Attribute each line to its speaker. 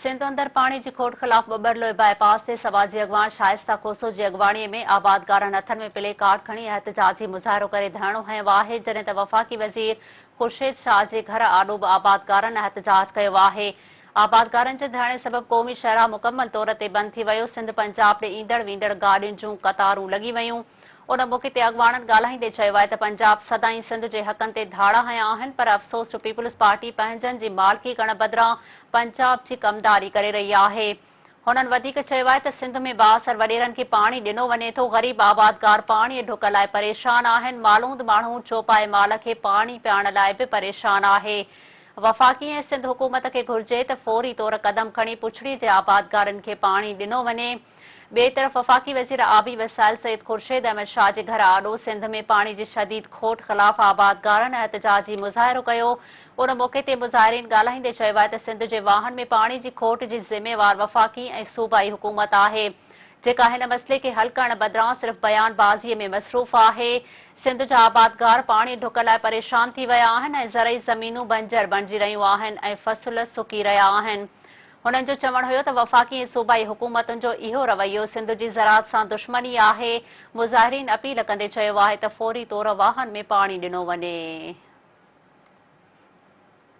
Speaker 1: सिंध अंदर पानी की खोट खिलाफ बबरलोए बाईपास से समाजी अगवान शाइस्ता खोसो की अगवाणी में आबादगारनि हथनि में प्ले कार्ड खणी एहतजाजी मुज़ाहिरो करे धरणो हंयो आहे, जॾहिं त वफ़ाक़ी वज़ीर ख़ुर्शीद शाह जे घर आॾो बि आबादगारनि एहतजाज कयो आहे। आबादगारनि जे धरणे सबबि क़ौमी शहरा मुकमल तौर ते बंदि थी वियो। सिंध पंजाब ॾे ईंदड़ वेंदड़ गाॾियुनि जूं क़तारूं लॻी वयूं। उन मौक़े ते अॻवाननि ॻाल्हाईंदे चयो आहे त पंजाब सदाईं सिंध जे हक़नि ते धाड़ा हया आहिनि, पर अफ़सोस जो पीपुल्स पार्टी पंहिंजनि जी मालिकी करण बदिरां पंजाब जी कमदारी करे रही आहे। हुननि वधीक चयो आहे त सिंध में बाअसर वॾेरनि खे पाणी ॾिनो वञे थो। ग़रीब आबादगार पाणीअ ढुक लाइ परेशान आहिनि। मालूंद माण्हू चौपाए माल खे पाणी पीआरण लाइ बि परेशान आहे। वफ़ाक़ी ऐं सिंध हुकूमत खे घुर्जे त फौरी तौर क़दम खणी पुछड़ी जे आबादगारनि खे पाणी ॾिनो वञे। ॿिए तरफ़ वफ़ाक़ी वज़ीर आबी वसाइल सईद ख़ुर्शीद अहमद शाह जे घर आॾो सिंध में पाणी जी शदीद खोट ख़िलाफ़ आबादगारनि एहतजाजी मुज़ाहिरो कयो। उन मौक़े ते मुज़ाहिरीन ॻाल्हाईंदे चयो आहे त सिंध जे वाहन में पाणी जी खोट जी ज़िम्मेवार वफ़ाक़ी ऐं सूबाई हुकूमत आहे, जेका हिन मसइले खे हल करण बदिरां सिर्फ़ बयानबाज़ीअ में मसरूफ़ आहे। सिंध जा आबादगार पाणी ढुक लाइ परेशान थी विया आहिनि ऐं ज़रई ज़मीनूं बंजर बणिजी रहियूं आहिनि ऐं फ़सुल सुकी रहिया आहिनि। हुननि जो चवणु हुयो त वफ़ाक़ी ऐं सूबाई हुकूमतुनि जो इहो रवैयो सिंध जी ज़राअत सां दुश्मनी आहे। मुज़ाहिरीन अपील कंदे चयो आहे त फौरी तौर वाहन में पाणी ॾिनो वञे।